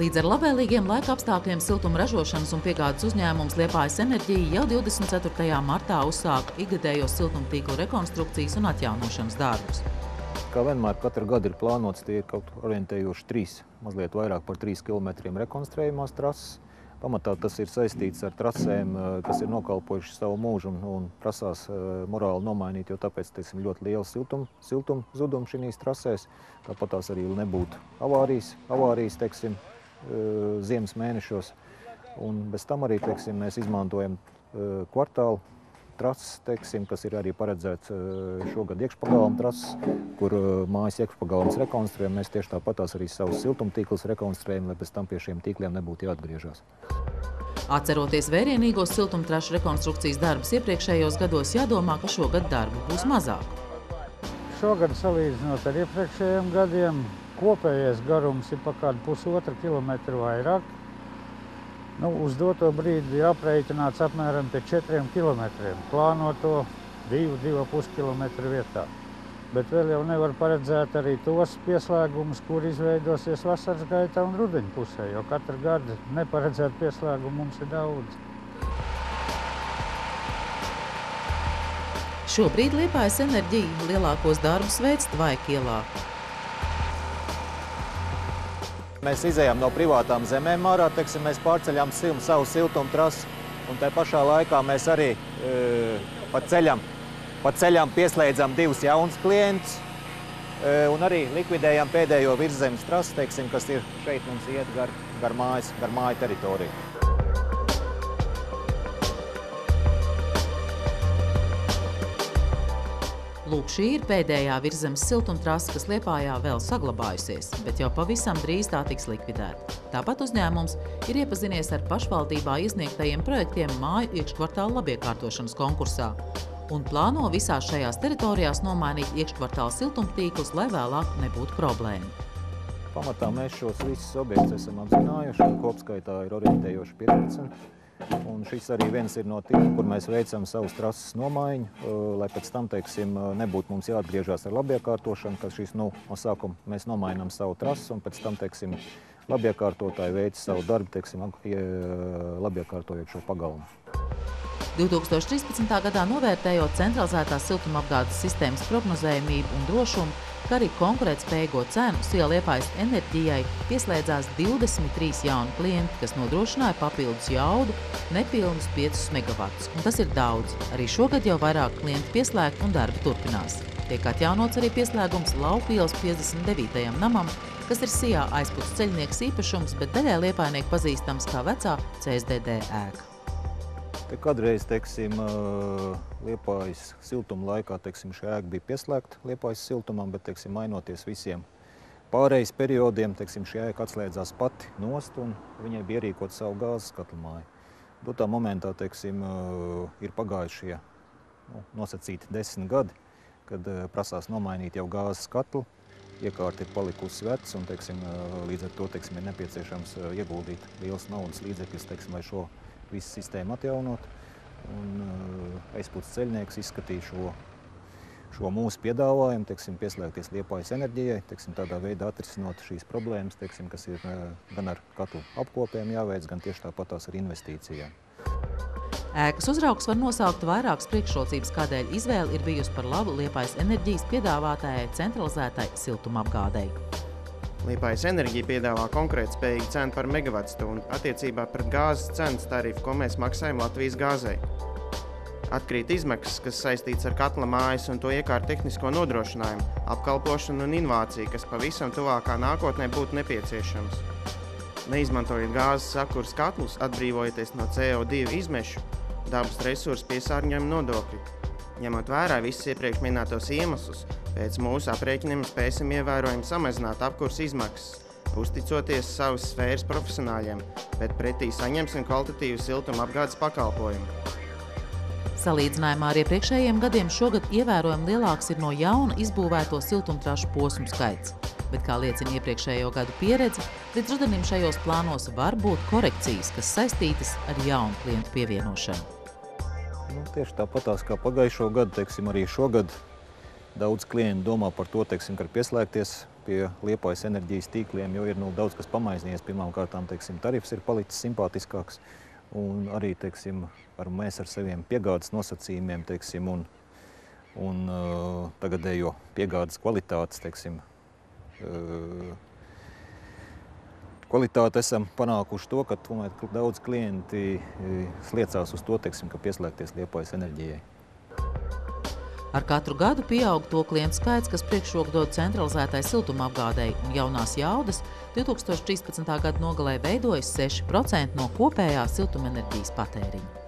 Līdz ar labvēlīgiem laika apstākļiem siltuma ražošanas un piegādes uzņēmums Liepājas Enerģija jau 24. martā uzsāka ikgadējos siltumtīklu rekonstrukcijas un atjaunošanas darbus. Kā vienmēr, katru gadu ir plānots, tie ir kaut orientējoši mazliet vairāk par 3 kilometriem rekonstruējumās trases. Pamatā tas ir saistīts ar trasēm, kas ir nokalpojuši savu mūžu un prasās morāli nomainīt, jo tāpēc, teiksim, ļoti liela siltuma zuduma šīs trasēs. Tāpat tās arī nebūtu avārijas, teiksim, ziemas mēnešos. Un bez tam arī, teiksim, mēs izmantojam kvartālu trases, teiksim, kas ir arī paredzēts šogad iekšpagalma trases, kur mājas iekšpagalmas rekonstruējam. Mēs tieši tāpatās arī savus siltumtīklus rekonstruējam, lai pēc tam pie šiem tīkliem nebūtu jāatgriežās. Atceroties vērienīgos siltumtrašu rekonstrukcijas darbus iepriekšējos gados, jādomā, ka šogad darbu būs mazāk. Šogad salīdzinot ar iepriekšējiem gadiem, kopējais garums ir pa kādu 1,5 kilometru vairāk. Uz doto brīdi ir aprēķināts apmēram pie 4 kilometriem, plānoto 2,5 kilometru vietā. Bet vēl jau nevar paredzēt arī tos pieslēgumus, kur izveidosies vasaras gaitā un rudeņa pusē, jo katru gadu neparedzēt pieslēgumu mums ir daudz. Šobrīd Liepājas Enerģija lielākos darbus veic Tvaika ielā. Mēs izejam no privātām zemēm ārā, teiksim, mēs pārceļam savu siltumu trasi, un tai pašā laikā mēs arī pa ceļam pieslēdzam 2 jaunus klientus, un arī likvidējam pēdējo virszemes trasi, teiksim, kas ir šeit mums iet gar māju teritoriju. Lūk, šī ir pēdējā virszemes siltumtrase, kas Liepājā vēl saglabājusies, bet jau pavisam drīz tā tiks likvidēta. Tāpat uzņēmums ir iepazinies ar pašvaldībā iesniegtajiem projektiem māju iekškvartāla labiekārtošanas konkursā un plāno visās šajās teritorijās nomainīt iekškvartāla siltumtīklus, lai vēlāk nebūtu problēma. Pamatā mēs šos visus objektus esam apzinājuši, un kopskaitā ir orientējoši 15. Un šis arī viens ir no tiem, kur mēs veicam savus trases nomaiņu, lai pēc tam, teiksim, nebūtu mums jāatgriežās ar labiekārtošanu, ka šis, no sākuma mēs nomainām savu trasu, un pēc tam, teiksim, labiekārtotāji veic savu darbu, teiksim, labiekārtojot šo pagalmu. 2013. gadā novērtējot centralizētās siltumapgādes sistēmas prognozējamību un drošumu, kā arī konkurētspējīgo cenu, SIA Liepājas Enerģijai pieslēdzās 23 jauni klienti, kas nodrošināja papildus jaudu nepilnus 5 megavatus. Un tas ir daudz. Arī šogad jau vairāk klienti pieslēgt un darbi turpinās. Tiek atjaunots arī pieslēgums Lauku ielas 59. namam, kas ir SIA aizpūtas ceļnieks īpašums, bet daļai liepājnieku pazīstams kā vecā CSDD ēka. Kādreiz, teiksim, Liepājas siltuma laikā, teiksim, šī ēka bija pieslēgta Liepājas siltumam, bet, teiksim, mainoties visiem pārejas periodiem, teiksim, šī ēka atslēdzās pati nost un viņai bija ierīkot savu gāzes katlu māju. Dotā momentā, teiksim, ir pagājuši šie nosacīti 10 gadi, kad prasās nomainīt jau gāzes katlu, iekārta ir palikusi vecs un, teiksim, līdz ar to, teiksim, ir nepieciešams ieguldīt lielas naudas līdzekļus, teiksim, lai šo visu sistēmu atjaunot, un aizpūtas ceļnieks izskatīja šo mūsu piedāvājumu, teiksim, pieslēgties Liepājas Enerģijai, teiksim, tādā veidā atrisinot šīs problēmas, teiksim, kas ir gan ar katlu apkopēm jāveic, gan tieši tāpatās ar investīcijām. Ēkas uzraugs var nosaukt vairākas priekšrocības, kādēļ izvēle ir bijusi par labu Liepājas Enerģijas piedāvātājai centralizētai siltumapgādei. Liepājas Enerģija piedāvā konkurētspējīgu cenu par megavatstundu attiecībā pret gāzes cenas tarifu, ko mēs maksājam Latvijas gāzei. Atkrīt izmaksas, kas saistīts ar katla mājas un to iekārtu tehnisko nodrošinājumu, apkalpošanu un inovāciju, kas pavisam tuvākā nākotnē būtu nepieciešams. Neizmantojot gāzes sakuras katlus, atbrīvojoties no CO2 izmešu, dabas resursu piesārņojuma nodokļu. Ņemot vērā visus iepriekš minētos iemeslus, pēc mūsu aprēķiniem spēsim ievērojami samazināt apkures izmaksas, uzticoties savas sfēras profesionāļiem, bet pretī saņemsim kvalitatīvu siltumapgādes pakalpojumu. Salīdzinājumā ar iepriekšējiem gadiem šogad ievērojami lielāks ir no jauna izbūvēto siltumtrašu posmu skaits. Bet, kā liecina iepriekšējo gadu pieredze, līdz rudenim šajos plānos var būt korekcijas, kas saistītas ar jaunu klientu pievienošanu. Tieši tāpatās kā pagājušo gadu, teiksim, arī šogad daudz klientu domā par to, teiksim, ka pieslēgties pie Liepājas enerģijas tīkliem, jo ir daudz kas pamainījies. Pirmkārt, tarifs ir palicis simpātiskāks, un arī mēs ar saviem piegādes nosacījumiem un tagadējo piegādes kvalitātes kvalitāti esam panākuši to, ka daudz klienti sliecās uz to, ka pieslēgties Liepājas enerģijai. Ar katru gadu pieaug to klientu skaits, kas priekšroku dod centralizētai siltumapgādei, un jaunās jaudas 2013. gada nogalē veidojas 6% no kopējā siltumenerģijas patēriņa.